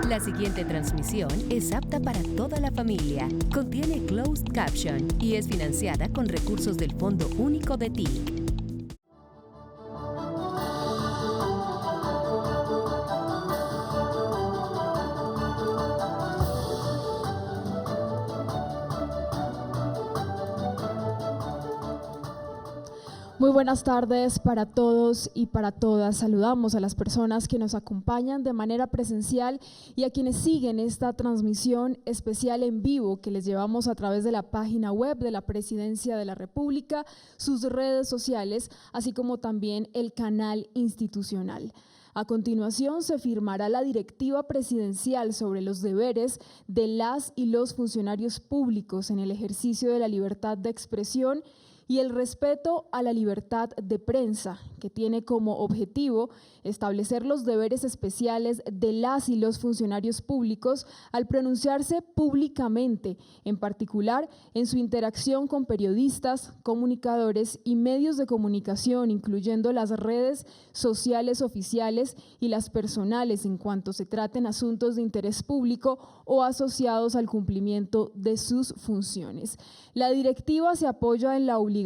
La siguiente transmisión es apta para toda la familia. Contiene closed caption y es financiada con recursos del Fondo Único de TIC. Muy buenas tardes para todos y para todas. Saludamos a las personas que nos acompañan de manera presencial y a quienes siguen esta transmisión especial en vivo que les llevamos a través de la página web de la Presidencia de la República, sus redes sociales, así como también el canal institucional. A continuación se firmará la directiva presidencial sobre los deberes de las y los funcionarios públicos en el ejercicio de la libertad de expresión y el respeto a la libertad de prensa, que tiene como objetivo establecer los deberes especiales de las y los funcionarios públicos al pronunciarse públicamente, en particular en su interacción con periodistas, comunicadores y medios de comunicación, incluyendo las redes sociales oficiales y las personales en cuanto se traten asuntos de interés público o asociados al cumplimiento de sus funciones. La directiva se apoya en la obligación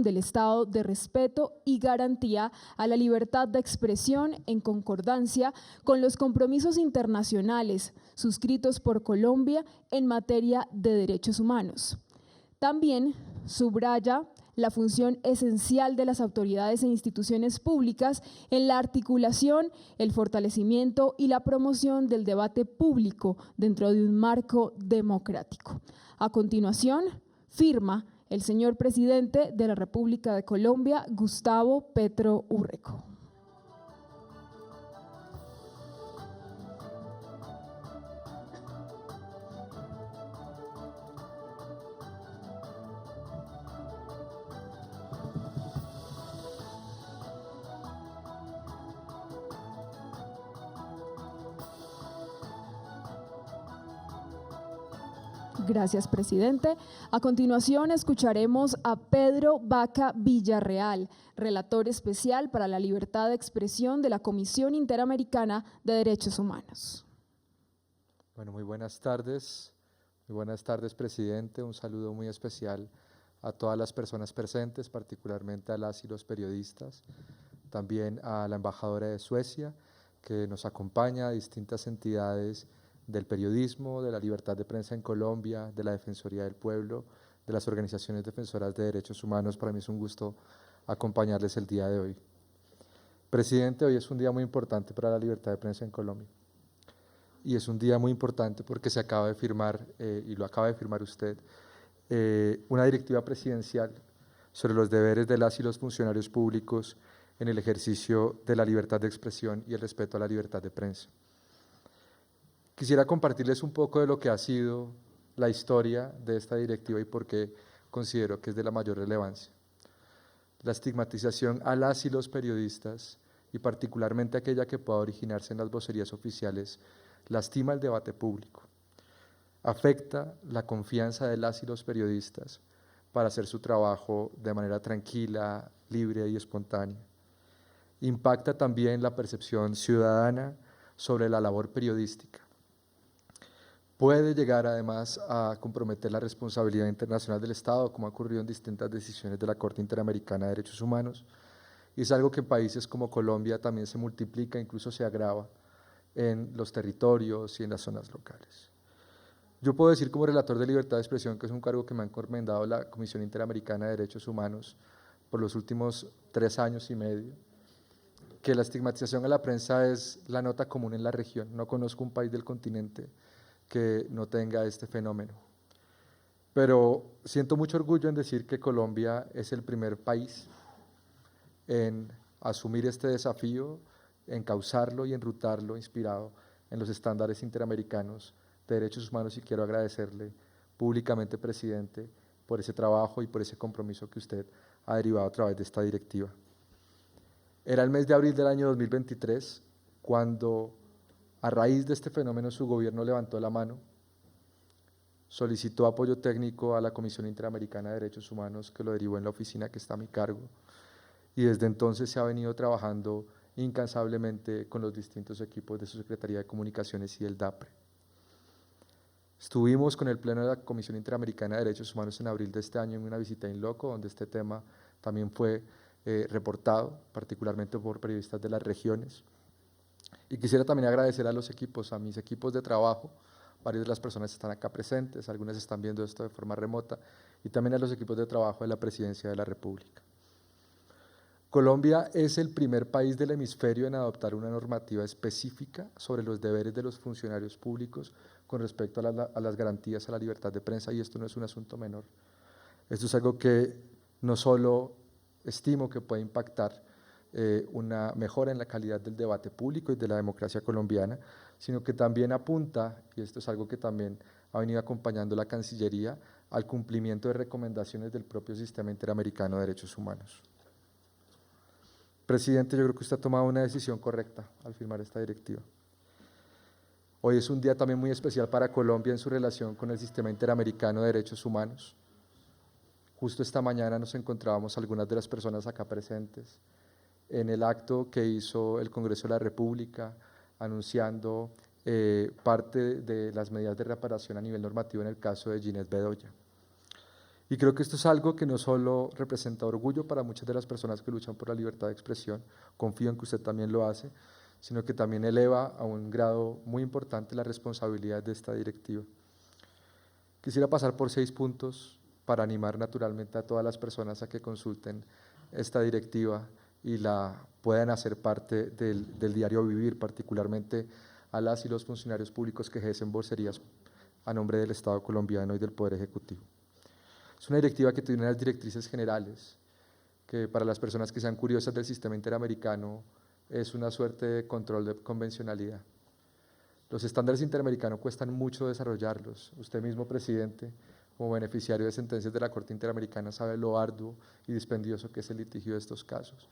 del Estado de respeto y garantía a la libertad de expresión en concordancia con los compromisos internacionales suscritos por Colombia en materia de derechos humanos. También subraya la función esencial de las autoridades e instituciones públicas en la articulación, el fortalecimiento y la promoción del debate público dentro de un marco democrático. A continuación, firma el señor presidente de la República de Colombia, Gustavo Petro Urreco. Gracias, presidente. A continuación escucharemos a Pedro Vaca Villarreal, relator especial para la libertad de expresión de la Comisión Interamericana de Derechos Humanos. Bueno, muy buenas tardes, presidente. Un saludo muy especial a todas las personas presentes, particularmente a las y los periodistas, también a la embajadora de Suecia, que nos acompaña, a distintas entidades del periodismo, de la libertad de prensa en Colombia, de la Defensoría del Pueblo, de las organizaciones defensoras de derechos humanos. Para mí es un gusto acompañarles el día de hoy. Presidente, hoy es un día muy importante para la libertad de prensa en Colombia. Y es un día muy importante porque se acaba de firmar, y lo acaba de firmar usted, una directiva presidencial sobre los deberes de las y los funcionarios públicos en el ejercicio de la libertad de expresión y el respeto a la libertad de prensa. Quisiera compartirles un poco de lo que ha sido la historia de esta directiva y por qué considero que es de la mayor relevancia. La estigmatización a las y los periodistas, y particularmente aquella que pueda originarse en las vocerías oficiales, lastima el debate público, afecta la confianza de las y los periodistas para hacer su trabajo de manera tranquila, libre y espontánea. Impacta también la percepción ciudadana sobre la labor periodística. Puede llegar además a comprometer la responsabilidad internacional del Estado, como ha ocurrido en distintas decisiones de la Corte Interamericana de Derechos Humanos, y es algo que en países como Colombia también se multiplica, incluso se agrava en los territorios y en las zonas locales. Yo puedo decir como relator de libertad de expresión, que es un cargo que me ha encomendado la Comisión Interamericana de Derechos Humanos por los últimos 3 años y medio, que la estigmatización a la prensa es la nota común en la región. No conozco un país del continente que no tenga este fenómeno. Pero siento mucho orgullo en decir que Colombia es el primer país en asumir este desafío, encauzarlo y enrutarlo inspirado en los estándares interamericanos de derechos humanos, y quiero agradecerle públicamente, presidente, por ese trabajo y por ese compromiso que usted ha derivado a través de esta directiva. Era el mes de abril del año 2023 cuando, a raíz de este fenómeno, su gobierno levantó la mano, solicitó apoyo técnico a la Comisión Interamericana de Derechos Humanos, que lo derivó en la oficina que está a mi cargo, y desde entonces se ha venido trabajando incansablemente con los distintos equipos de su Secretaría de Comunicaciones y del DAPRE. Estuvimos con el Pleno de la Comisión Interamericana de Derechos Humanos en abril de este año en una visita in loco, donde este tema también fue reportado, particularmente por periodistas de las regiones. Y quisiera también agradecer a los equipos, a mis equipos de trabajo, varias de las personas están acá presentes, algunas están viendo esto de forma remota, y también a los equipos de trabajo de la Presidencia de la República. Colombia es el primer país del hemisferio en adoptar una normativa específica sobre los deberes de los funcionarios públicos con respecto a las garantías a la libertad de prensa, y esto no es un asunto menor. Esto es algo que no solo estimo que puede impactar una mejora en la calidad del debate público y de la democracia colombiana, sino que también apunta, y esto es algo que también ha venido acompañando la Cancillería, al cumplimiento de recomendaciones del propio Sistema Interamericano de Derechos Humanos. Presidente, yo creo que usted ha tomado una decisión correcta al firmar esta directiva. Hoy es un día también muy especial para Colombia en su relación con el Sistema Interamericano de Derechos Humanos. Justo esta mañana nos encontrábamos algunas de las personas acá presentes en el acto que hizo el Congreso de la República anunciando parte de las medidas de reparación a nivel normativo en el caso de Ginette Bedoya. Y creo que esto es algo que no solo representa orgullo para muchas de las personas que luchan por la libertad de expresión, confío en que usted también lo hace, sino que también eleva a un grado muy importante la responsabilidad de esta directiva. Quisiera pasar por 6 puntos para animar naturalmente a todas las personas a que consulten esta directiva y la puedan hacer parte del diario vivir, particularmente a las y los funcionarios públicos que ejercen vocerías a nombre del Estado colombiano y del Poder Ejecutivo. Es una directiva que tiene unas directrices generales, que para las personas que sean curiosas del sistema interamericano es una suerte de control de convencionalidad. Los estándares interamericanos cuestan mucho desarrollarlos. Usted mismo, presidente, como beneficiario de sentencias de la Corte Interamericana, sabe lo arduo y dispendioso que es el litigio de estos casos.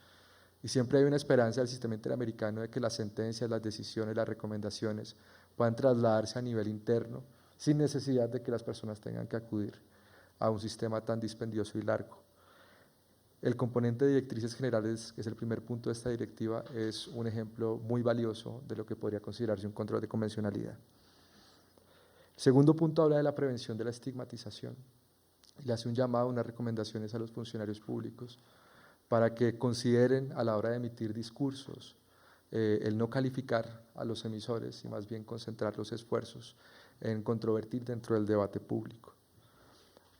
Y siempre hay una esperanza del sistema interamericano de que las sentencias, las decisiones, las recomendaciones puedan trasladarse a nivel interno sin necesidad de que las personas tengan que acudir a un sistema tan dispendioso y largo. El componente de directrices generales, que es el primer punto de esta directiva, es un ejemplo muy valioso de lo que podría considerarse un control de convencionalidad. El segundo punto habla de la prevención de la estigmatización y le hace un llamado, unas recomendaciones a los funcionarios públicos para que consideren a la hora de emitir discursos el no calificar a los emisores y más bien concentrar los esfuerzos en controvertir dentro del debate público.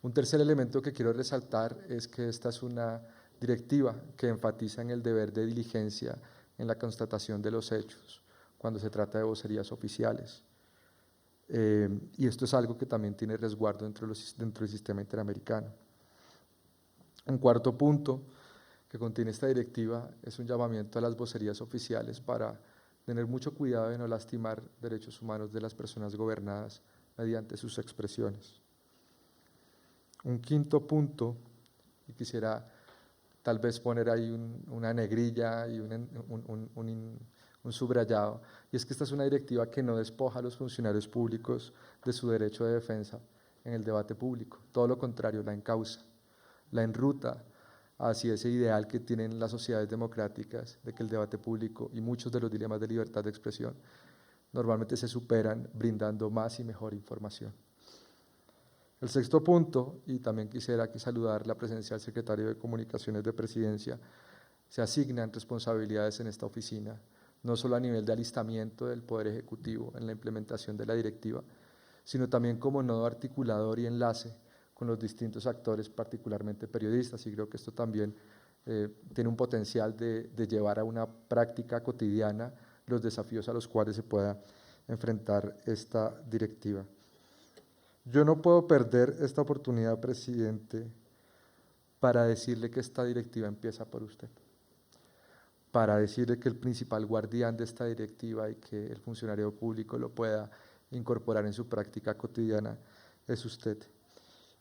Un tercer elemento que quiero resaltar es que esta es una directiva que enfatiza en el deber de diligencia en la constatación de los hechos cuando se trata de vocerías oficiales. Y esto es algo que también tiene resguardo dentro del sistema interamericano. Un cuarto punto que contiene esta directiva es un llamamiento a las vocerías oficiales para tener mucho cuidado de no lastimar derechos humanos de las personas gobernadas mediante sus expresiones. Un quinto punto, y quisiera tal vez poner ahí una negrilla y un subrayado, y es que esta es una directiva que no despoja a los funcionarios públicos de su derecho de defensa en el debate público, todo lo contrario, la encausa, la enruta hacia ese ideal que tienen las sociedades democráticas de que el debate público y muchos de los dilemas de libertad de expresión normalmente se superan brindando más y mejor información. El sexto punto, y también quisiera aquí saludar la presencia del secretario de Comunicaciones de Presidencia, se asignan responsabilidades en esta oficina, no solo a nivel de alistamiento del Poder Ejecutivo en la implementación de la directiva, sino también como nodo articulador y enlace con los distintos actores, particularmente periodistas, y creo que esto también tiene un potencial de llevar a una práctica cotidiana los desafíos a los cuales se pueda enfrentar esta directiva. Yo no puedo perder esta oportunidad, presidente, para decirle que esta directiva empieza por usted, para decirle que el principal guardián de esta directiva y que el funcionario público lo pueda incorporar en su práctica cotidiana es usted.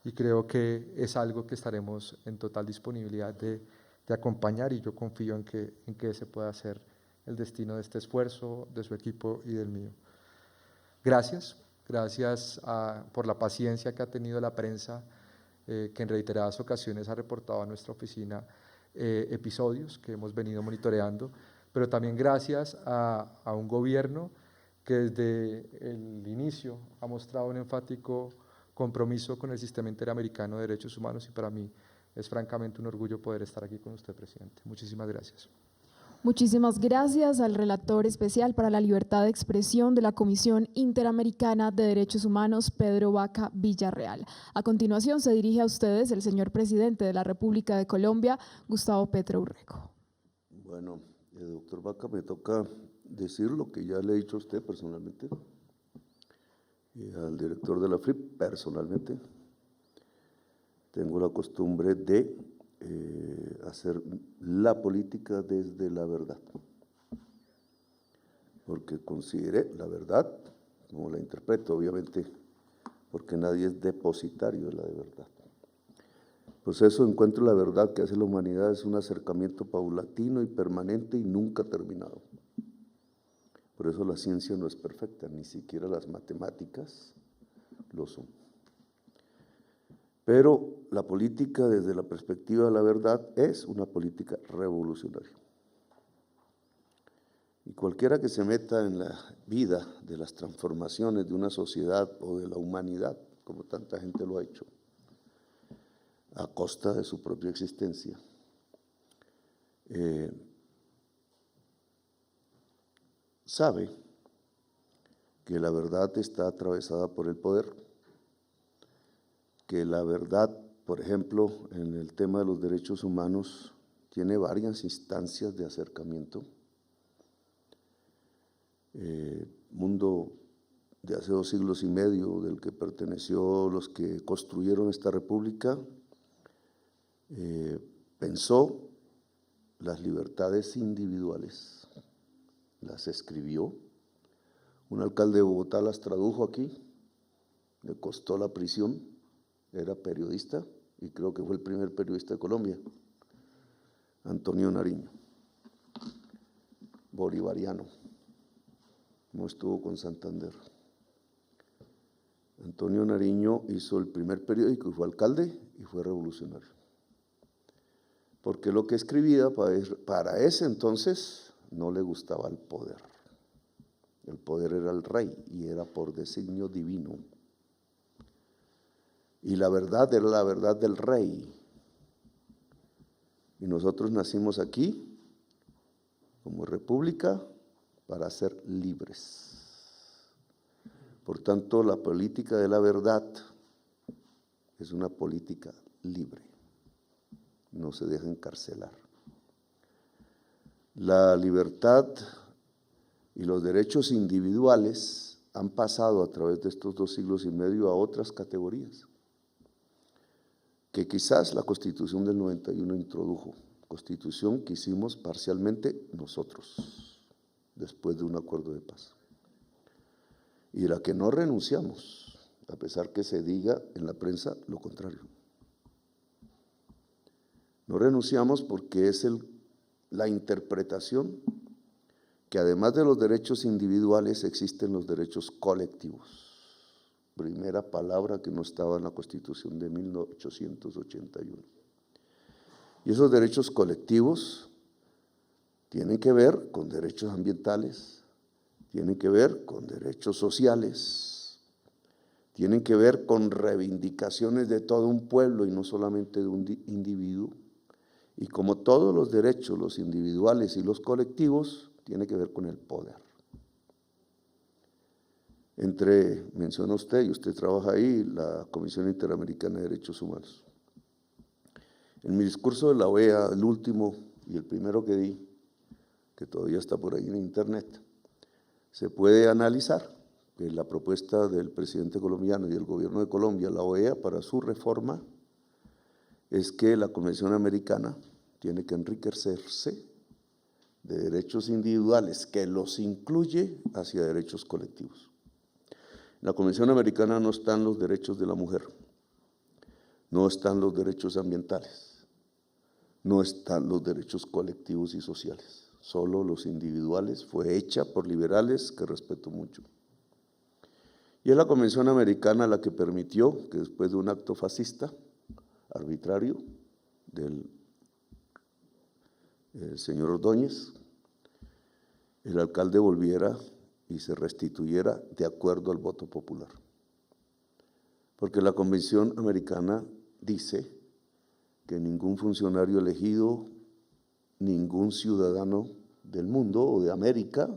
Y creo que es algo que estaremos en total disponibilidad de acompañar, y yo confío en que ese pueda ser el destino de este esfuerzo, de su equipo y del mío. Gracias por la paciencia que ha tenido la prensa, que en reiteradas ocasiones ha reportado a nuestra oficina episodios que hemos venido monitoreando, pero también gracias a un gobierno que desde el inicio ha mostrado un enfático compromiso con el sistema interamericano de derechos humanos, y para mí es francamente un orgullo poder estar aquí con usted, presidente. Muchísimas gracias. Muchísimas gracias al relator especial para la libertad de expresión de la Comisión Interamericana de Derechos Humanos, Pedro Vaca Villarreal. A continuación se dirige a ustedes el señor presidente de la República de Colombia, Gustavo Petro Urrego. Bueno, doctor Vaca, me toca decir lo que ya le he dicho a usted personalmente y al director de la FRIP personalmente. Tengo la costumbre de hacer la política desde la verdad, porque consideré la verdad, como la interpreto, obviamente, porque nadie es depositario de la de verdad. El proceso de encuentro de la verdad que hace la humanidad es un acercamiento paulatino y permanente y nunca terminado. Por eso la ciencia no es perfecta, ni siquiera las matemáticas lo son. Pero la política desde la perspectiva de la verdad es una política revolucionaria. Y cualquiera que se meta en la vida de las transformaciones de una sociedad o de la humanidad, como tanta gente lo ha hecho, a costa de su propia existencia, sabe que la verdad está atravesada por el poder, que la verdad, por ejemplo, en el tema de los derechos humanos, tiene varias instancias de acercamiento. Mundo de hace 2 siglos y medio, del que perteneció los que construyeron esta república, pensó las libertades individuales, las escribió. Un alcalde de Bogotá las tradujo aquí, le costó la prisión, era periodista y creo que fue el primer periodista de Colombia, Antonio Nariño, bolivariano, no estuvo con Santander. Antonio Nariño hizo el primer periódico y fue alcalde y fue revolucionario, porque lo que escribía para ese entonces no le gustaba el poder. El poder era el rey y era por designio divino. Y la verdad era la verdad del rey. Y nosotros nacimos aquí como república para ser libres. Por tanto, la política de la verdad es una política libre. No se deja encarcelar. La libertad y los derechos individuales han pasado a través de estos 2 siglos y medio a otras categorías que quizás la Constitución del 91 introdujo, Constitución que hicimos parcialmente nosotros, después de un acuerdo de paz, y de la que no renunciamos, a pesar que se diga en la prensa lo contrario. No renunciamos porque es la interpretación que además de los derechos individuales existen los derechos colectivos. Primera palabra que no estaba en la Constitución de 1881. Y esos derechos colectivos tienen que ver con derechos ambientales, tienen que ver con derechos sociales, tienen que ver con reivindicaciones de todo un pueblo y no solamente de un individuo. Y como todos los derechos, los individuales y los colectivos, tiene que ver con el poder. Menciona usted, y usted trabaja ahí, la Comisión Interamericana de Derechos Humanos. En mi discurso de la OEA, el último y el primero que di, que todavía está por ahí en internet, se puede analizar que la propuesta del presidente colombiano y del gobierno de Colombia, la OEA, para su reforma, es que la Convención Americana tiene que enriquecerse de derechos individuales que los incluye hacia derechos colectivos. En la Convención Americana no están los derechos de la mujer, no están los derechos ambientales, no están los derechos colectivos y sociales, solo los individuales. Fue hecha por liberales que respeto mucho. Y es la Convención Americana la que permitió que después de un acto fascista, arbitrario, del señor Ordóñez, el alcalde volviera y se restituyera de acuerdo al voto popular. Porque la Convención Americana dice que ningún funcionario elegido, ningún ciudadano del mundo o de América,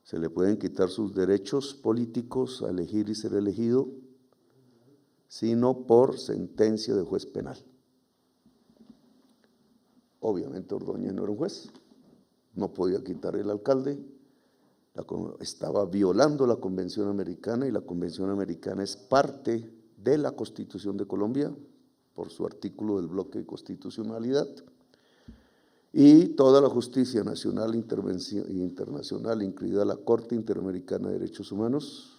se le pueden quitar sus derechos políticos a elegir y ser elegido, sino por sentencia de juez penal. Obviamente Ordóñez no era un juez, no podía quitar el alcalde, estaba violando la Convención Americana, y la Convención Americana es parte de la Constitución de Colombia por su artículo del bloque de constitucionalidad, y toda la justicia nacional e internacional, incluida la Corte Interamericana de Derechos Humanos,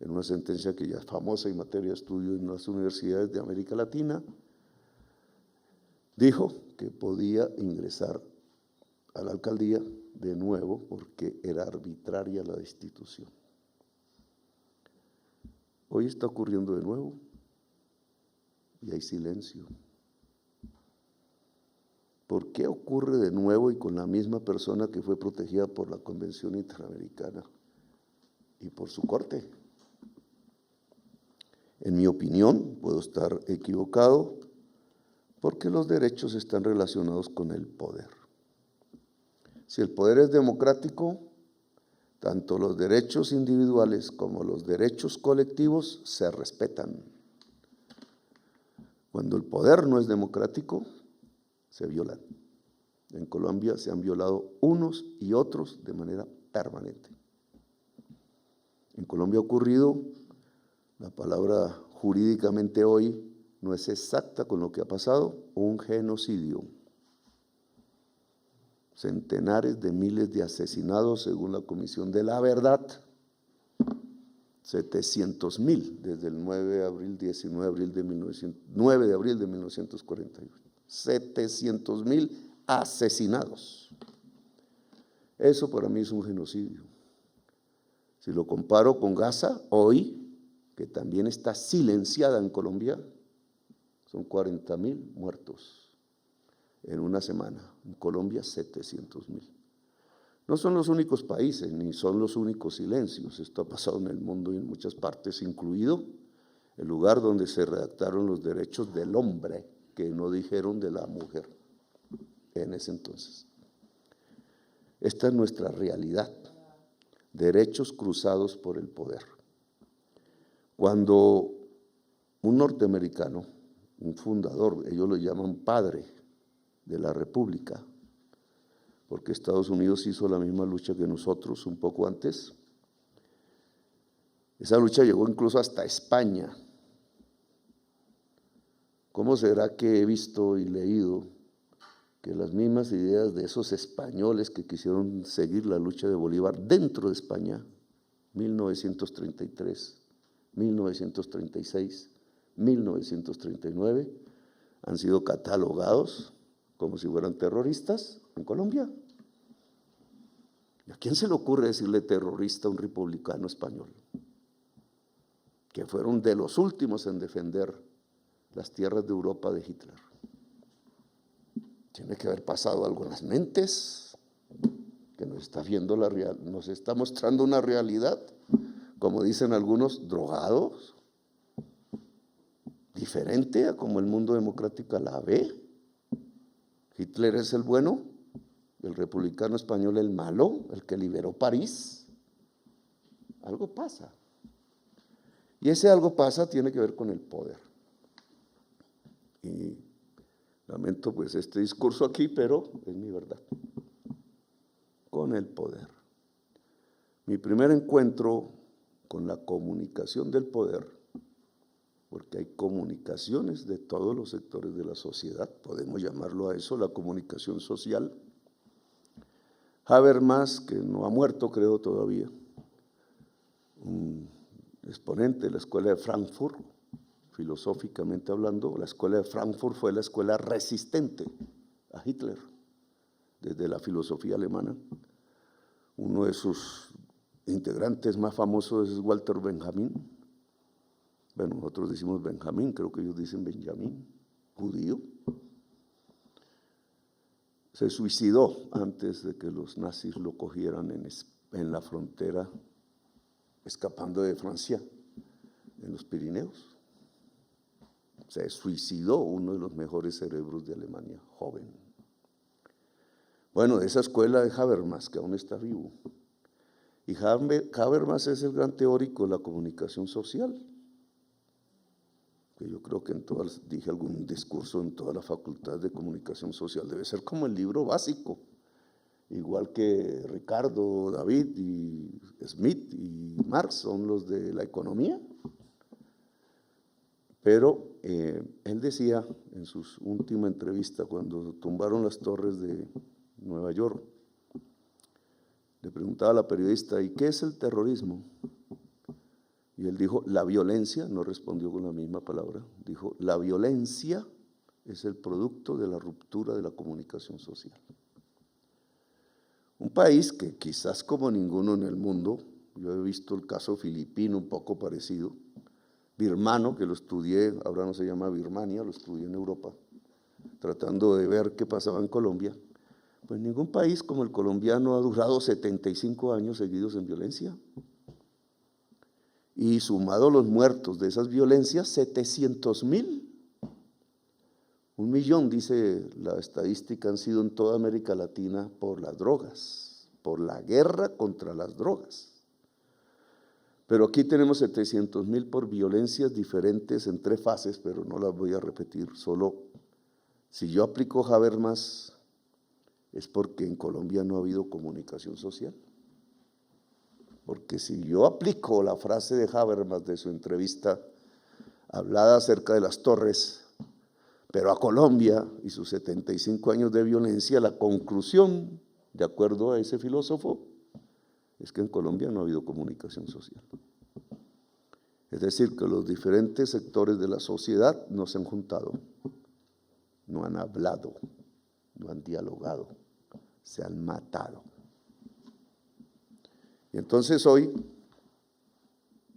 en una sentencia que ya es famosa en materia de estudio en las universidades de América Latina, dijo que podía ingresar a la alcaldía de nuevo porque era arbitraria la destitución. Hoy está ocurriendo de nuevo y hay silencio. ¿Por qué ocurre de nuevo y con la misma persona que fue protegida por la Convención Interamericana y por su corte? En mi opinión, puedo estar equivocado, porque los derechos están relacionados con el poder. Si el poder es democrático, tanto los derechos individuales como los derechos colectivos se respetan. Cuando el poder no es democrático, se violan. En Colombia se han violado unos y otros de manera permanente. En Colombia ha ocurrido, la palabra jurídicamente hoy no es exacta con lo que ha pasado, un genocidio. Centenares de miles de asesinados según la Comisión de la Verdad, 700,000 desde el 9 de abril de 1948, 700,000 asesinados. Eso para mí es un genocidio. Si lo comparo con Gaza, hoy, que también está silenciada en Colombia, son 40,000 muertos en una semana. En Colombia, 700,000. No son los únicos países, ni son los únicos silencios. Esto ha pasado en el mundo y en muchas partes, incluido el lugar donde se redactaron los derechos del hombre, que no dijeron de la mujer en ese entonces. Esta es nuestra realidad, derechos cruzados por el poder. Cuando un norteamericano, un fundador, ellos lo llaman padre de la República, porque Estados Unidos hizo la misma lucha que nosotros un poco antes. Esa lucha llegó incluso hasta España. ¿Cómo será que he visto y leído que las mismas ideas de esos españoles que quisieron seguir la lucha de Bolívar dentro de España, 1933, 1936, 1939, han sido catalogados como si fueran terroristas en Colombia? ¿Y a quién se le ocurre decirle terrorista a un republicano español? Que fueron de los últimos en defender las tierras de Europa de Hitler. Tiene que haber pasado algo en las mentes, que nos está viendo nos está mostrando una realidad, como dicen algunos, drogados, diferente a como el mundo democrático la ve. Hitler es el bueno, el republicano español el malo, el que liberó París. Algo pasa. Y ese algo pasa tiene que ver con el poder. Y lamento pues este discurso aquí, pero es mi verdad. Con el poder. Mi primer encuentro con la comunicación del poder, porque hay comunicaciones de todos los sectores de la sociedad, podemos llamarlo a eso, la comunicación social. Habermas, que no ha muerto creo todavía, un exponente de la escuela de Frankfurt, filosóficamente hablando, la escuela de Frankfurt fue la escuela resistente a Hitler, desde la filosofía alemana. Uno de sus integrantes más famosos es Walter Benjamin. Bueno, nosotros decimos Benjamín, creo que ellos dicen Benjamín, judío. se suicidó antes de que los nazis lo cogieran en la frontera, escapando de Francia, en los Pirineos. Se suicidó uno de los mejores cerebros de Alemania, joven. Bueno, de esa escuela de Habermas, que aún está vivo. Y Habermas es el gran teórico de la comunicación social, que yo creo que dije algún discurso en toda la facultad de comunicación social, debe ser como el libro básico, igual que Ricardo, David y Smith y Marx son los de la economía. Pero él decía en su última entrevista, cuando tumbaron las torres de Nueva York, le preguntaba a la periodista, ¿y qué es el terrorismo? Y él dijo, la violencia, no respondió con la misma palabra, dijo, la violencia es el producto de la ruptura de la comunicación social. Un país que quizás como ninguno en el mundo, yo he visto el caso filipino un poco parecido, birmano, que lo estudié, ahora no se llama Birmania, lo estudié en Europa, tratando de ver qué pasaba en Colombia. Pues ningún país como el colombiano ha durado 75 años seguidos en violencia. Y sumado los muertos de esas violencias, 700,000. 1,000,000, dice la estadística, han sido en toda América Latina por las drogas, por la guerra contra las drogas. Pero aquí tenemos 700,000 por violencias diferentes en 3 fases, pero no las voy a repetir. Solo si yo aplico Habermas es porque en Colombia no ha habido comunicación social. Porque si yo aplico la frase de Habermas de su entrevista, hablada acerca de las torres, pero a Colombia y sus 75 años de violencia, la conclusión, de acuerdo a ese filósofo, es que en Colombia no ha habido comunicación social. Es decir, que los diferentes sectores de la sociedad no se han juntado, no han hablado, no han dialogado, se han matado. Y entonces hoy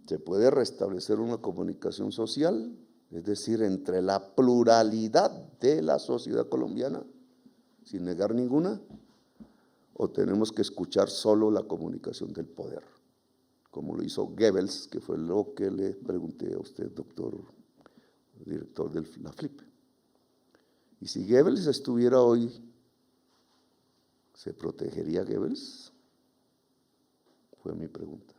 se puede restablecer una comunicación social, es decir, entre la pluralidad de la sociedad colombiana, sin negar ninguna, o tenemos que escuchar solo la comunicación del poder, como lo hizo Goebbels, que fue lo que le pregunté a usted, doctor, director de la FLIP. Y si Goebbels estuviera hoy, ¿se protegería Goebbels? Fue mi pregunta.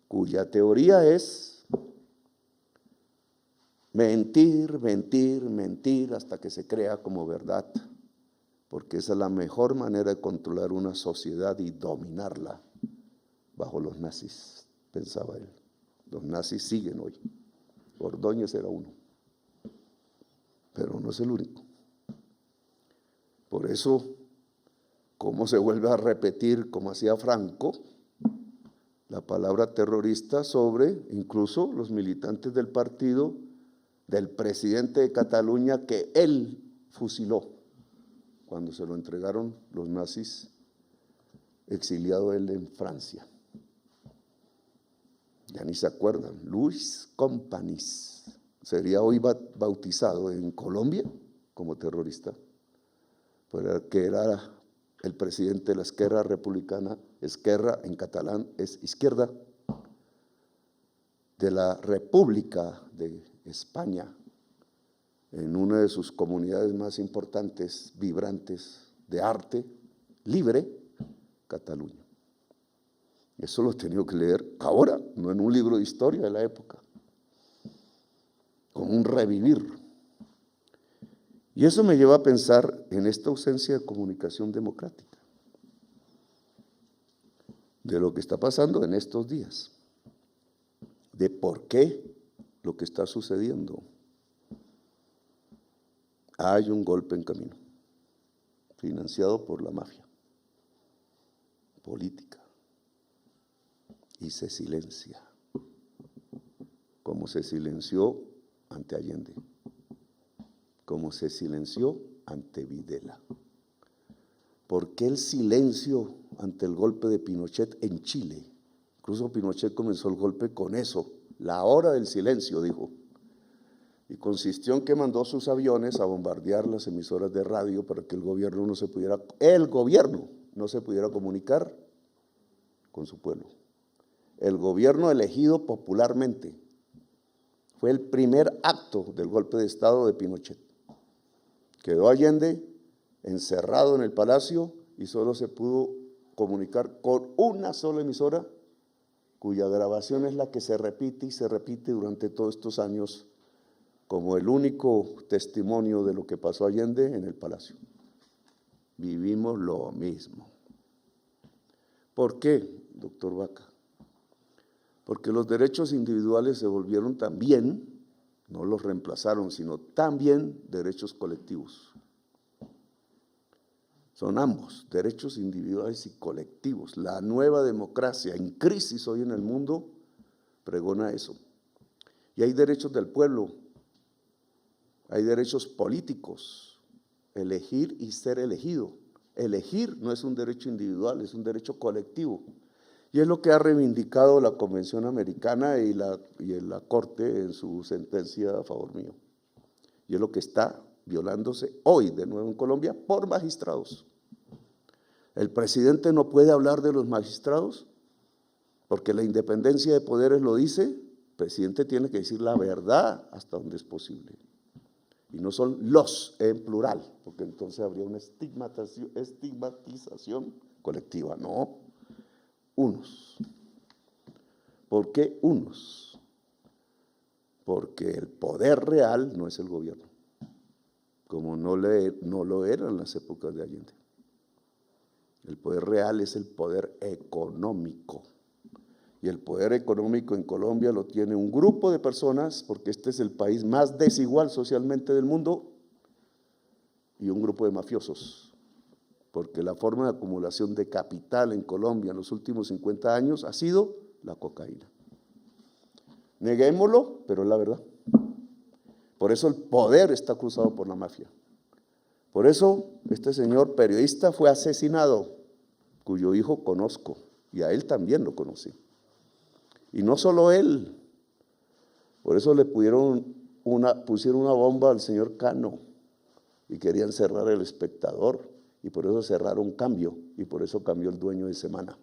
Cuya teoría es mentir, mentir, mentir hasta que se crea como verdad, porque esa es la mejor manera de controlar una sociedad y dominarla bajo los nazis, pensaba él. Los nazis siguen hoy. Ordóñez era uno, pero no es el único. Por eso, ¿cómo se vuelve a repetir, como hacía Franco, la palabra terrorista sobre incluso los militantes del partido del presidente de Cataluña que él fusiló cuando se lo entregaron los nazis, exiliado él en Francia? Ya ni se acuerdan. Luis Companys sería hoy bautizado en Colombia como terrorista, porque era el presidente de la Esquerra Republicana. Esquerra en catalán es izquierda, de la República de España, en una de sus comunidades más importantes, vibrantes, de arte libre, Cataluña. Eso lo he tenido que leer ahora, no en un libro de historia de la época, como un revivir. Y eso me lleva a pensar en esta ausencia de comunicación democrática, de lo que está pasando en estos días, de por qué lo que está sucediendo. Hay un golpe en camino, financiado por la mafia política, y se silencia, como se silenció ante Allende, como se silenció ante Videla. ¿Por qué el silencio ante el golpe de Pinochet en Chile? Incluso Pinochet comenzó el golpe con eso, la hora del silencio, dijo. y consistió en que mandó sus aviones a bombardear las emisoras de radio para que el gobierno no se pudiera comunicar con su pueblo. El gobierno elegido popularmente fue el primer acto del golpe de Estado de Pinochet. Quedó Allende encerrado en el palacio y solo se pudo comunicar con una sola emisora, cuya grabación es la que se repite y se repite durante todos estos años como el único testimonio de lo que pasó Allende en el palacio. Vivimos lo mismo. ¿Por qué, doctor Vaca? Porque los derechos individuales se volvieron también, no los reemplazaron, sino también derechos colectivos. Son ambos, derechos individuales y colectivos. La nueva democracia en crisis hoy en el mundo pregona eso. Y hay derechos del pueblo, hay derechos políticos, elegir y ser elegido. Elegir no es un derecho individual, es un derecho colectivo. Y es lo que ha reivindicado la Convención Americana y la Corte en su sentencia a favor mío. Y es lo que está violándose hoy de nuevo en Colombia por magistrados. El presidente no puede hablar de los magistrados porque la independencia de poderes lo dice. El presidente tiene que decir la verdad hasta donde es posible. Y no son los en plural, porque entonces habría una estigmatización colectiva. No, unos. ¿Por qué unos? Porque el poder real no es el gobierno, como no lo era en las épocas de Allende. El poder real es el poder económico. Y el poder económico en Colombia lo tiene un grupo de personas, porque este es el país más desigual socialmente del mundo, y un grupo de mafiosos, porque la forma de acumulación de capital en Colombia en los últimos 50 años ha sido la cocaína. Neguémoslo, pero es la verdad. Por eso el poder está cruzado por la mafia. Por eso este señor periodista fue asesinado, cuyo hijo conozco, y a él también lo conocí. Y no solo él, por eso le pusieron una bomba al señor Cano y querían cerrar El Espectador, y por eso cerraron Cambio, y por eso cambió el dueño de Semana.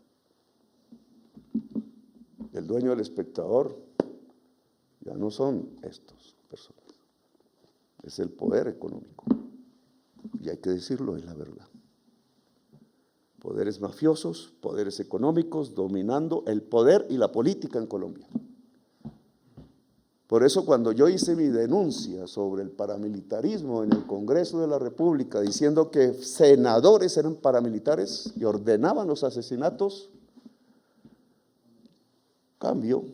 El dueño del Espectador ya no son estas personas, es el poder económico, y hay que decirlo, es la verdad. Poderes mafiosos, poderes económicos dominando el poder y la política en Colombia. Por eso cuando yo hice mi denuncia sobre el paramilitarismo en el Congreso de la República, diciendo que senadores eran paramilitares y ordenaban los asesinatos, Cambio,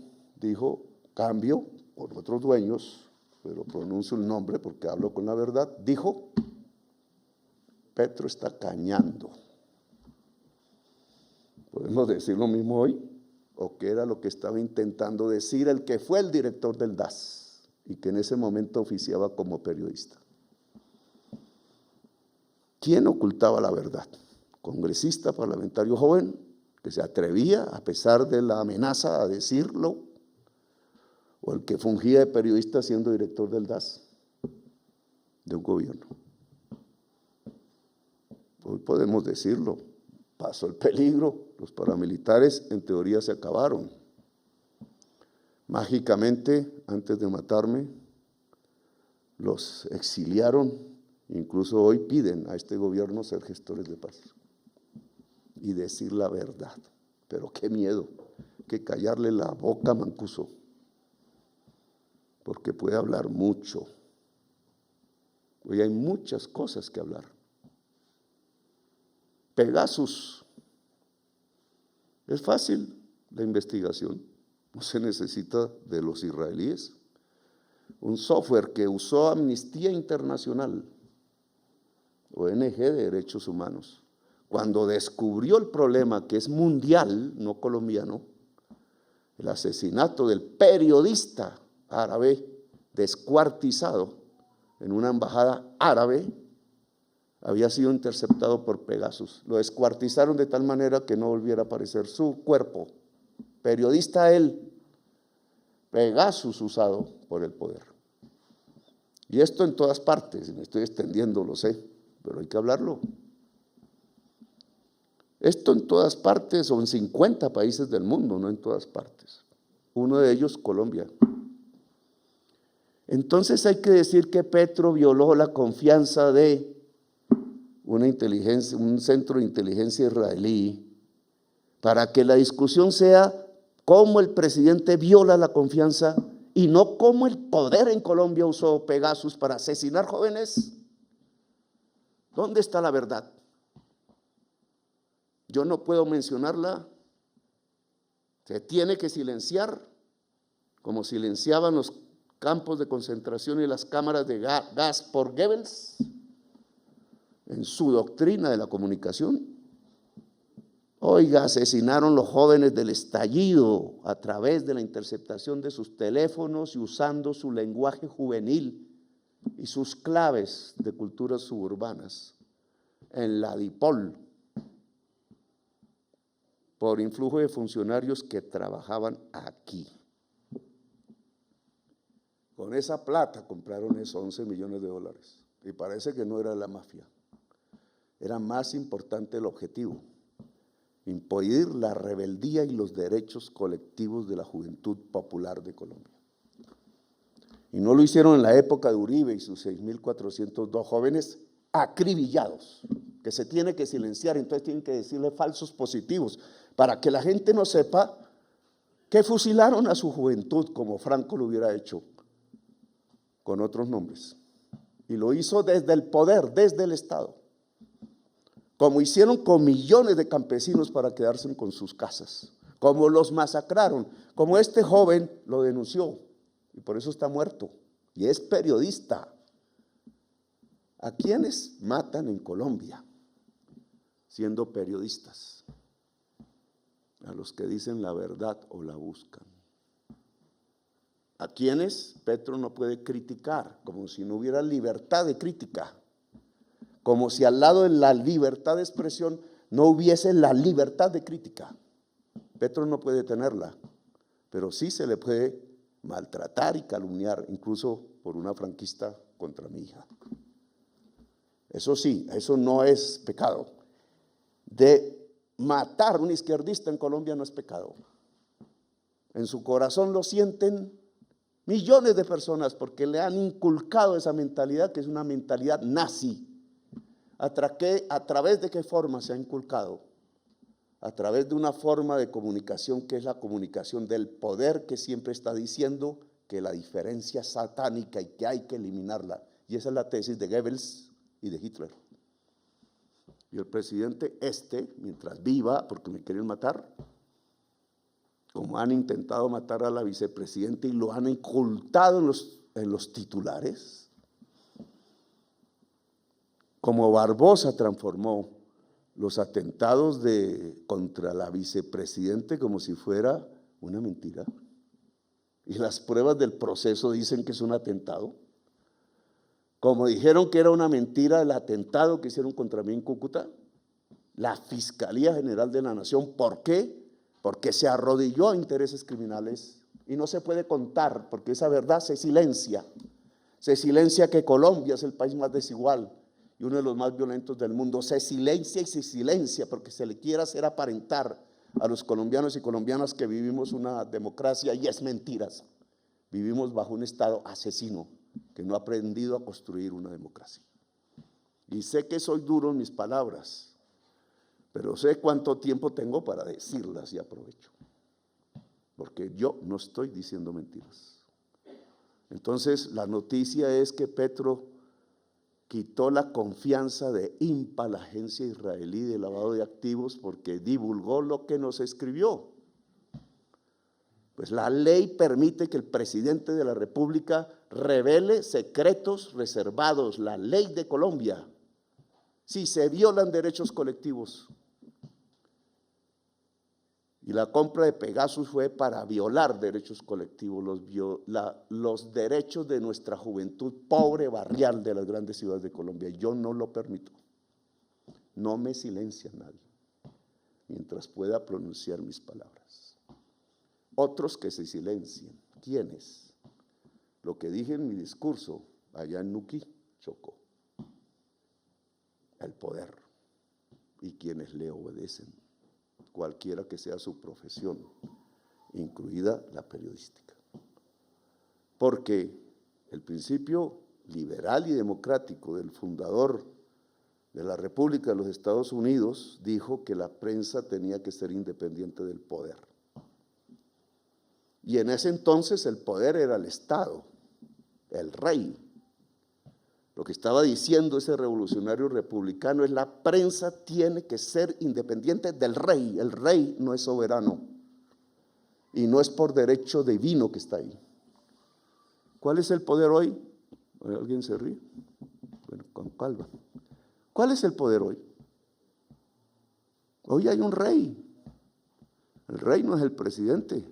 por otros dueños, pero pronuncio el nombre porque hablo con la verdad, dijo, Petro está cañando. ¿Podemos decir lo mismo hoy? ¿O qué era lo que estaba intentando decir el que fue el director del DAS y que en ese momento oficiaba como periodista? ¿Quién ocultaba la verdad? Congresista, parlamentario joven, que se atrevía a pesar de la amenaza a decirlo, o el que fungía de periodista siendo director del DAS, de un gobierno. Hoy podemos decirlo. Pasó el peligro, los paramilitares en teoría se acabaron. Mágicamente, antes de matarme, los exiliaron, incluso hoy piden a este gobierno ser gestores de paz y decir la verdad. Pero qué miedo, que callarle la boca a Mancuso, porque puede hablar mucho. Hoy hay muchas cosas que hablar. Pegasus, es fácil la investigación, no se necesita de los israelíes. Un software que usó Amnistía Internacional, ONG de Derechos Humanos, cuando descubrió el problema que es mundial, no colombiano, el asesinato del periodista árabe descuartizado en una embajada árabe, había sido interceptado por Pegasus. Lo descuartizaron de tal manera que no volviera a aparecer su cuerpo. Periodista él, Pegasus usado por el poder. Y esto en todas partes, me estoy extendiendo, lo sé, pero hay que hablarlo. Esto en todas partes, o en 50 países del mundo, no en todas partes. Uno de ellos, Colombia. Entonces hay que decir que Petro violó la confianza de un centro de inteligencia israelí, para que la discusión sea cómo el presidente viola la confianza y no cómo el poder en Colombia usó Pegasus para asesinar jóvenes. ¿Dónde está la verdad? Yo no puedo mencionarla. Se tiene que silenciar, como silenciaban los campos de concentración y las cámaras de gas por Goebbels en su doctrina de la comunicación. Oiga, asesinaron los jóvenes del estallido a través de la interceptación de sus teléfonos y usando su lenguaje juvenil y sus claves de culturas suburbanas en la DIPOL, por influjo de funcionarios que trabajaban aquí. Con esa plata compraron esos 11 millones de dólares y parece que no era la mafia. Era más importante el objetivo: impedir la rebeldía y los derechos colectivos de la juventud popular de Colombia. Y no lo hicieron en la época de Uribe y sus 6.402 jóvenes acribillados, que se tiene que silenciar, entonces tienen que decirle falsos positivos, para que la gente no sepa que fusilaron a su juventud, como Franco lo hubiera hecho con otros nombres. Y lo hizo desde el poder, desde el Estado, como hicieron con millones de campesinos para quedarse con sus casas, como los masacraron, como este joven lo denunció y por eso está muerto y es periodista. ¿A quiénes matan en Colombia siendo periodistas? A los que dicen la verdad o la buscan. ¿A quiénes Petro no puede criticar? Como si no hubiera libertad de crítica. Como si al lado de la libertad de expresión no hubiese la libertad de crítica. Petro no puede tenerla, pero sí se le puede maltratar y calumniar, incluso por una franquista contra mi hija. Eso sí, eso no es pecado. De matar a un izquierdista en Colombia no es pecado. En su corazón lo sienten millones de personas porque le han inculcado esa mentalidad, que es una mentalidad nazi. ¿A través de qué forma se ha inculcado? A través de una forma de comunicación que es la comunicación del poder, que siempre está diciendo que la diferencia es satánica y que hay que eliminarla. Y esa es la tesis de Goebbels y de Hitler. Y el presidente mientras viva, porque me quieren matar, como han intentado matar a la vicepresidenta y lo han ocultado en los titulares, como Barbosa transformó los atentados contra la vicepresidenta como si fuera una mentira, y las pruebas del proceso dicen que es un atentado, como dijeron que era una mentira el atentado que hicieron contra mí en Cúcuta, la Fiscalía General de la Nación. ¿Por qué? Porque se arrodilló a intereses criminales y no se puede contar, porque esa verdad se silencia. Se silencia que Colombia es el país más desigual y uno de los más violentos del mundo. Se silencia y se silencia porque se le quiere hacer aparentar a los colombianos y colombianas que vivimos una democracia, y es mentiras. Vivimos bajo un Estado asesino que no ha aprendido a construir una democracia. Y sé que soy duro en mis palabras, pero sé cuánto tiempo tengo para decirlas y aprovecho, porque yo no estoy diciendo mentiras. Entonces la noticia es que Petro quitó la confianza de INPA, la agencia israelí de lavado de activos, porque divulgó lo que nos escribió. Pues la ley permite que el presidente de la República revele secretos reservados, la ley de Colombia, si se violan derechos colectivos. Y la compra de Pegasus fue para violar derechos colectivos, los derechos de nuestra juventud pobre barrial de las grandes ciudades de Colombia. Yo no lo permito. No me silencia nadie mientras pueda pronunciar mis palabras. Otros que se silencien. ¿Quiénes? Lo que dije en mi discurso allá en Nuquí, Chocó. El poder y quienes le obedecen, cualquiera que sea su profesión, incluida la periodística. Porque el principio liberal y democrático del fundador de la República de los Estados Unidos dijo que la prensa tenía que ser independiente del poder. Y en ese entonces el poder era el Estado, el rey. Lo que estaba diciendo ese revolucionario republicano es: la prensa tiene que ser independiente del rey. El rey no es soberano y no es por derecho divino que está ahí. ¿Cuál es el poder hoy? ¿Alguien se ríe? Bueno, con calma. ¿Cuál es el poder hoy? Hoy hay un rey. El rey no es el presidente.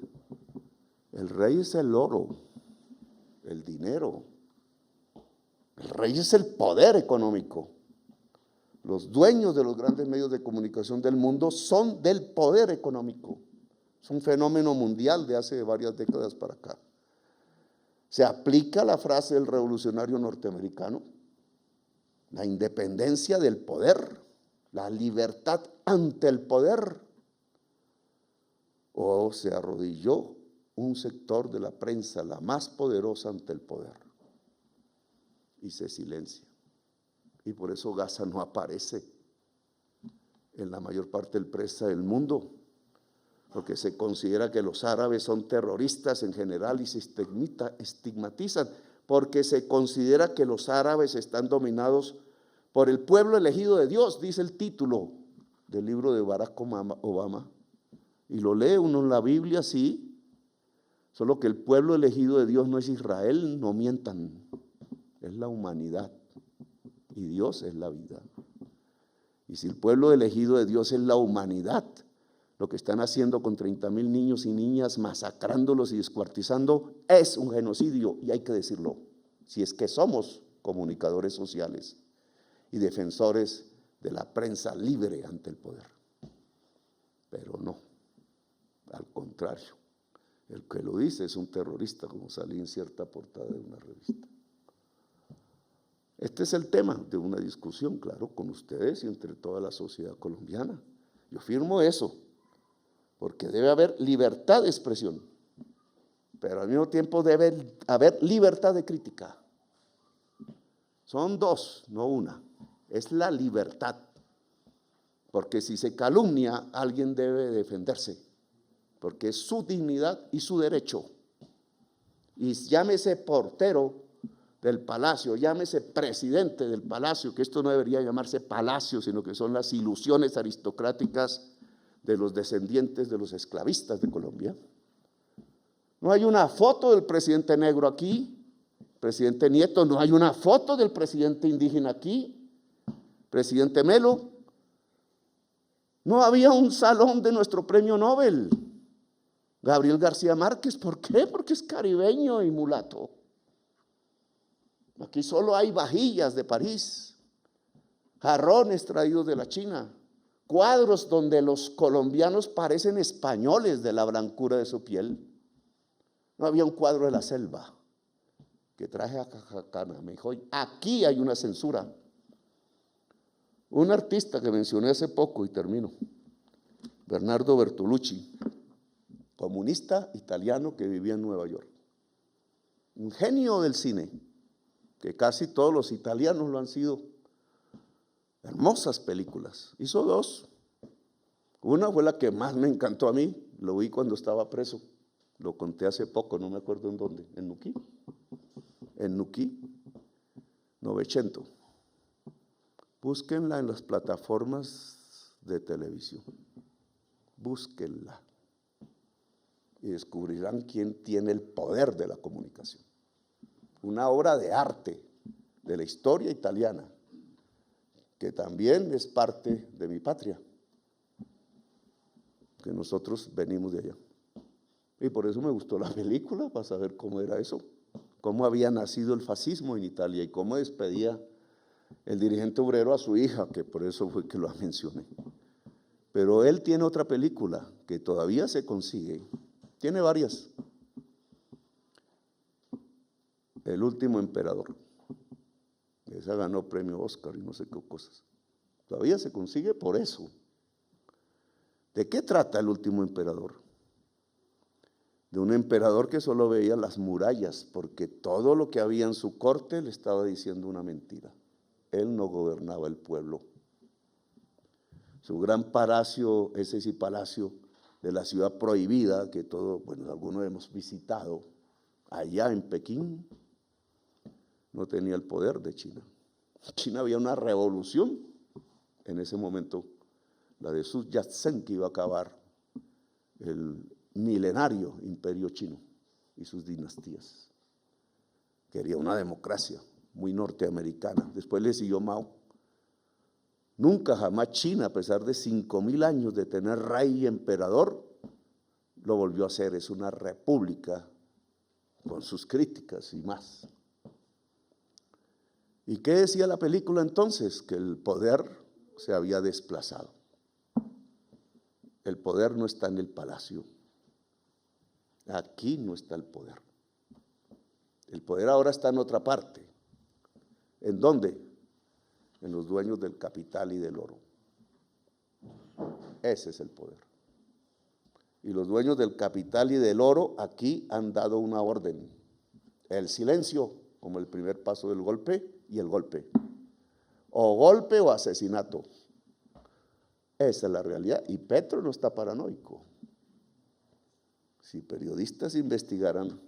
El rey es el oro, el dinero. El rey es el poder económico. Los dueños de los grandes medios de comunicación del mundo son del poder económico. Es un fenómeno mundial de hace varias décadas para acá. Se aplica la frase del revolucionario norteamericano: la independencia del poder, la libertad ante el poder. O se arrodilló un sector de la prensa, la más poderosa, ante el poder, y se silencia. Y por eso Gaza no aparece en la mayor parte del prensa del mundo, porque se considera que los árabes son terroristas en general y se estigmatizan, porque se considera que los árabes están dominados por el pueblo elegido de Dios, dice el título del libro de Barack Obama, y lo lee uno en la Biblia, sí, solo que el pueblo elegido de Dios no es Israel, no mientan, es la humanidad, y Dios es la vida. Y si el pueblo elegido de Dios es la humanidad, lo que están haciendo con 30,000 niños y niñas, masacrándolos y descuartizando, es un genocidio, y hay que decirlo, si es que somos comunicadores sociales y defensores de la prensa libre ante el poder. Pero no, al contrario, el que lo dice es un terrorista, como salí en cierta portada de una revista. Este es el tema de una discusión, claro, con ustedes y entre toda la sociedad colombiana. Yo firmo eso, porque debe haber libertad de expresión, pero al mismo tiempo debe haber libertad de crítica. Son dos, no una. Es la libertad, porque si se calumnia, alguien debe defenderse, porque es su dignidad y su derecho. Y llámese portero del palacio, llámese presidente del palacio, que esto no debería llamarse palacio, sino que son las ilusiones aristocráticas de los descendientes de los esclavistas de Colombia. No hay una foto del presidente negro aquí, presidente Nieto, no hay una foto del presidente indígena aquí, presidente Melo. No había un salón de nuestro premio Nobel, Gabriel García Márquez. ¿Por qué? Porque es caribeño y mulato. Aquí solo hay vajillas de París, jarrones traídos de la China, cuadros donde los colombianos parecen españoles de la blancura de su piel. No había un cuadro de la selva que traje a Cajacana. Me dijo: aquí hay una censura. Un artista que mencioné hace poco, y termino, Bernardo Bertolucci, comunista italiano que vivía en Nueva York, un genio del cine, que casi todos los italianos lo han sido. Hermosas películas, hizo dos. Una fue la que más me encantó a mí, lo vi cuando estaba preso, lo conté hace poco, no me acuerdo en dónde, en Nuquí, Novecento. Búsquenla en las plataformas de televisión, búsquenla y descubrirán quién tiene el poder de la comunicación. Una obra de arte de la historia italiana, que también es parte de mi patria, que nosotros venimos de allá. Y por eso me gustó la película, para saber cómo era eso, cómo había nacido el fascismo en Italia y cómo despedía el dirigente obrero a su hija, que por eso fue que lo mencioné. Pero él tiene otra película que todavía se consigue, tiene varias. El último emperador. Esa ganó premio Oscar y no sé qué cosas. Todavía se consigue por eso. ¿De qué trata El último emperador? De un emperador que solo veía las murallas, porque todo lo que había en su corte le estaba diciendo una mentira. Él no gobernaba el pueblo. Su gran palacio, ese sí palacio de la ciudad prohibida, que todos, bueno, algunos hemos visitado, allá en Pekín, no tenía el poder de China. En China había una revolución en ese momento, la de Sun Yat-sen, que iba a acabar el milenario imperio chino y sus dinastías. Quería una democracia muy norteamericana. Después le siguió Mao. Nunca jamás China, a pesar de 5.000 años de tener rey y emperador, lo volvió a hacer. Es una república con sus críticas y más. ¿Y qué decía la película entonces? Que el poder se había desplazado. El poder no está en el palacio. Aquí no está el poder. El poder ahora está en otra parte. ¿En dónde? En los dueños del capital y del oro. Ese es el poder. Y los dueños del capital y del oro aquí han dado una orden. El silencio, como el primer paso del golpe, y el golpe. O golpe o asesinato. Esa es la realidad. Y Petro no está paranoico. Si periodistas investigaran,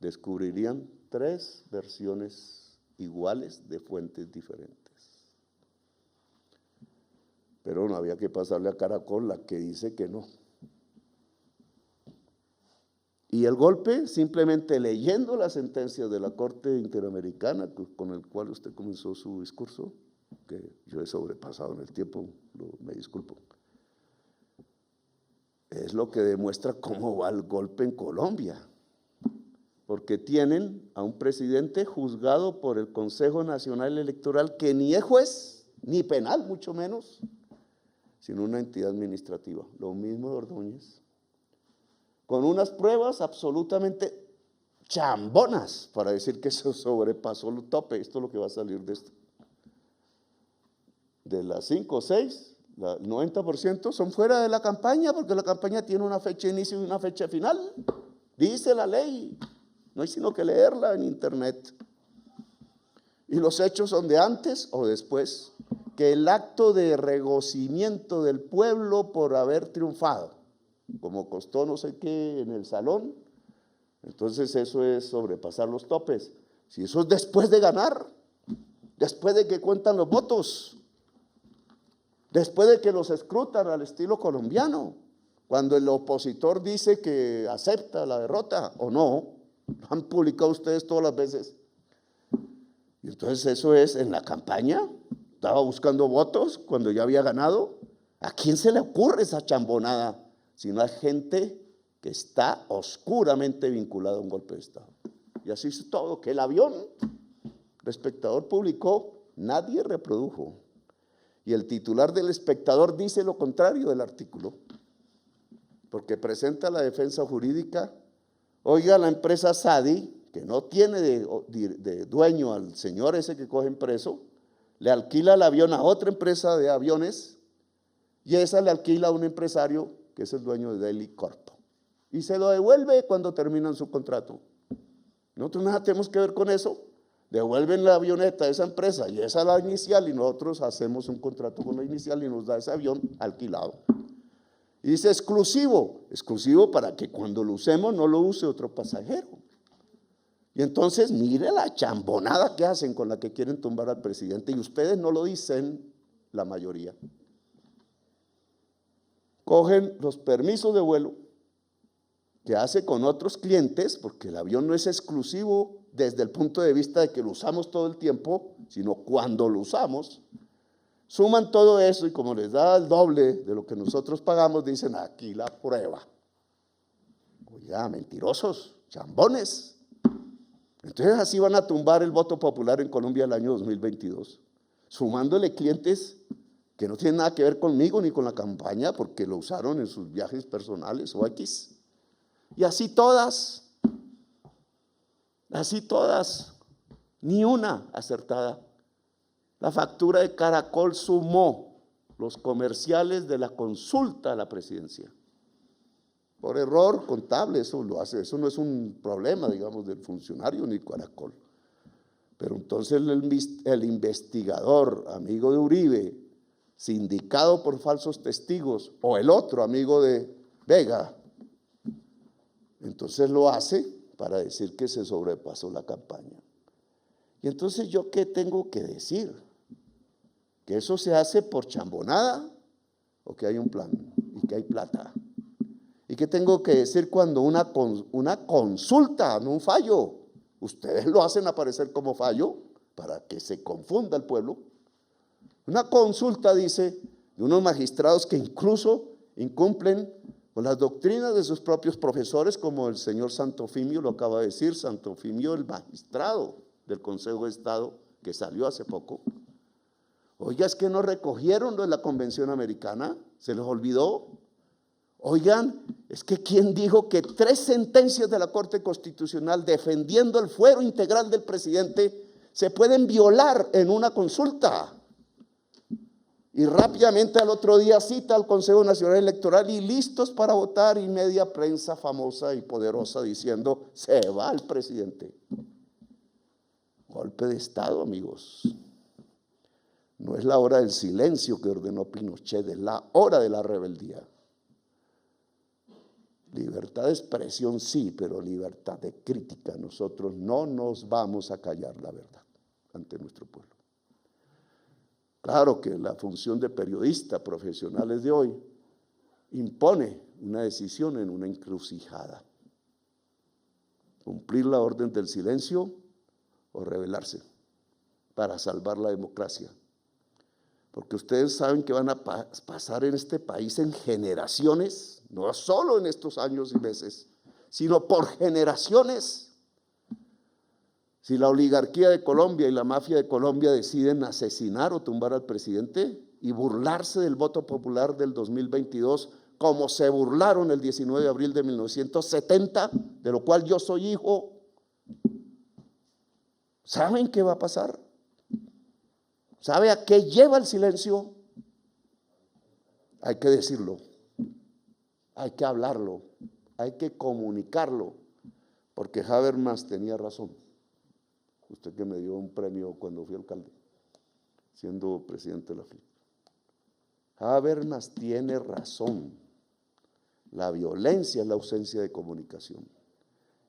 descubrirían 3 versiones iguales de fuentes diferentes. Pero no había que pasarle a Caracol la que dice que no. Y el golpe, simplemente leyendo las sentencias de la Corte Interamericana, con el cual usted comenzó su discurso, que yo he sobrepasado en el tiempo, me disculpo, es lo que demuestra cómo va el golpe en Colombia. Porque tienen a un presidente juzgado por el Consejo Nacional Electoral que ni es juez, ni penal, mucho menos, sino una entidad administrativa. Lo mismo de Ordóñez. Con unas pruebas absolutamente chambonas para decir que se sobrepasó el tope. Esto es lo que va a salir de esto. De las 5 o 6, el 90% son fuera de la campaña, porque la campaña tiene una fecha de inicio y una fecha final. Dice la ley. No hay sino que leerla en internet. Y los hechos son de antes o después, que el acto de regocijamiento del pueblo por haber triunfado, como costó no sé qué en el salón, entonces eso es sobrepasar los topes. Si eso es después de ganar, después de que cuentan los votos, después de que los escrutan al estilo colombiano, cuando el opositor dice que acepta la derrota o no, lo han publicado ustedes todas las veces. Y entonces eso es en la campaña, estaba buscando votos cuando ya había ganado. ¿A quién se le ocurre esa chambonada? Sino a gente que está oscuramente vinculada a un golpe de Estado. Y así es todo, que el avión, el Espectador publicó, nadie reprodujo. Y el titular del Espectador dice lo contrario del artículo, porque presenta la defensa jurídica. Oiga, la empresa Sadi, que no tiene de dueño al señor ese que cogen preso, le alquila el avión a otra empresa de aviones y esa le alquila a un empresario que es el dueño de Delhi Corp. Y se lo devuelve cuando terminan su contrato. Nosotros nada tenemos que ver con eso. Devuelven la avioneta a esa empresa y esa es la inicial y nosotros hacemos un contrato con la inicial y nos da ese avión alquilado. Y dice exclusivo para que cuando lo usemos no lo use otro pasajero. Y entonces mire la chambonada que hacen con la que quieren tumbar al presidente y ustedes no lo dicen la mayoría. Cogen los permisos de vuelo que hace con otros clientes, porque el avión no es exclusivo desde el punto de vista de que lo usamos todo el tiempo, sino cuando lo usamos. Suman todo eso y como les da el doble de lo que nosotros pagamos, dicen aquí la prueba. Oiga, mentirosos, chambones. Entonces así van a tumbar el voto popular en Colombia el año 2022, sumándole clientes que no tienen nada que ver conmigo ni con la campaña porque lo usaron en sus viajes personales o X. Y así todas, ni una acertada. La factura de Caracol sumó los comerciales de la consulta a la presidencia. Por error contable, eso lo hace, eso no es un problema, digamos, del funcionario ni Caracol. Pero entonces el investigador, amigo de Uribe, sindicado por falsos testigos, o el otro amigo de Vega, entonces lo hace para decir que se sobrepasó la campaña. Y entonces, ¿yo qué tengo que decir? ¿Que eso se hace por chambonada o que hay un plan y que hay plata? ¿Y qué tengo que decir cuando una consulta, no un fallo? Ustedes lo hacen aparecer como fallo para que se confunda el pueblo. Una consulta, dice, de unos magistrados que incluso incumplen con las doctrinas de sus propios profesores, como el señor Santofimio lo acaba de decir, Santofimio, el magistrado del Consejo de Estado, que salió hace poco. Oiga, es que no recogieron lo de la Convención Americana, se les olvidó. Oigan, es que ¿quién dijo que 3 sentencias de la Corte Constitucional defendiendo el fuero integral del presidente se pueden violar en una consulta? Y rápidamente al otro día cita al Consejo Nacional Electoral y listos para votar, y media prensa famosa y poderosa diciendo, se va el presidente. Golpe de Estado, amigos. No es la hora del silencio que ordenó Pinochet, es la hora de la rebeldía. Libertad de expresión sí, pero libertad de crítica. Nosotros no nos vamos a callar la verdad ante nuestro pueblo. Claro que la función de periodista profesionales de hoy impone una decisión en una encrucijada. Cumplir la orden del silencio o rebelarse para salvar la democracia. Porque ustedes saben que van a pasar en este país en generaciones, no solo en estos años y meses, sino por generaciones. Si la oligarquía de Colombia y la mafia de Colombia deciden asesinar o tumbar al presidente y burlarse del voto popular del 2022, como se burlaron el 19 de abril de 1970, de lo cual yo soy hijo, ¿saben qué va a pasar? ¿Sabe a qué lleva el silencio? Hay que decirlo, hay que hablarlo, hay que comunicarlo, porque Habermas tenía razón. Usted que me dio un premio cuando fui alcalde, siendo presidente de la FLIP. Habermas tiene razón. La violencia es la ausencia de comunicación.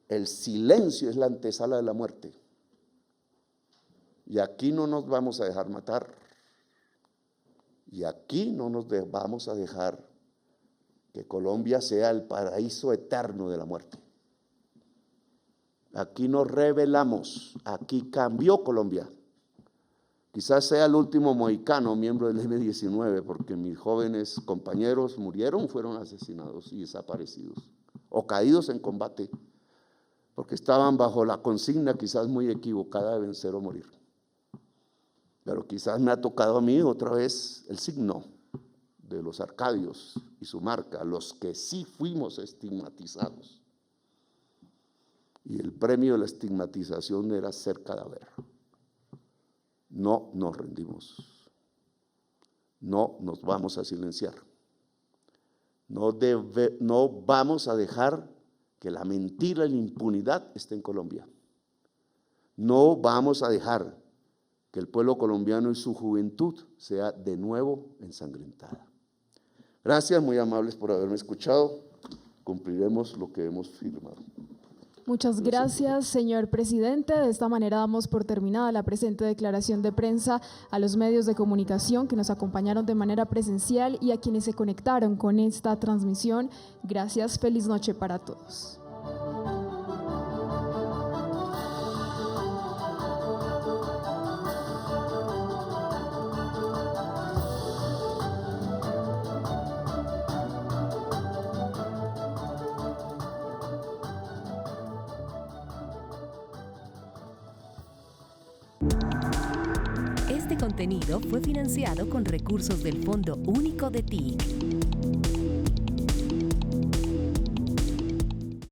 El silencio es la antesala de la muerte. Y aquí no nos vamos a dejar matar. Y aquí no nos vamos a dejar que Colombia sea el paraíso eterno de la muerte. Aquí nos rebelamos, aquí cambió Colombia. Quizás sea el último mohicano miembro del M-19, porque mis jóvenes compañeros murieron, fueron asesinados y desaparecidos, o caídos en combate, porque estaban bajo la consigna quizás muy equivocada de vencer o morir. Pero quizás me ha tocado a mí otra vez el signo de los arcadios y su marca, los que sí fuimos estigmatizados. Y el premio de la estigmatización era ser cadáver. No nos rendimos. No nos vamos a silenciar. No vamos a dejar que la mentira y la impunidad esté en Colombia. No vamos a dejar que el pueblo colombiano y su juventud sea de nuevo ensangrentada. Gracias, muy amables por haberme escuchado. Cumpliremos lo que hemos firmado. Muchas gracias, señor presidente. De esta manera damos por terminada la presente declaración de prensa a los medios de comunicación que nos acompañaron de manera presencial y a quienes se conectaron con esta transmisión. Gracias, feliz noche para todos. Este contenido fue financiado con recursos del Fondo Único de TIC.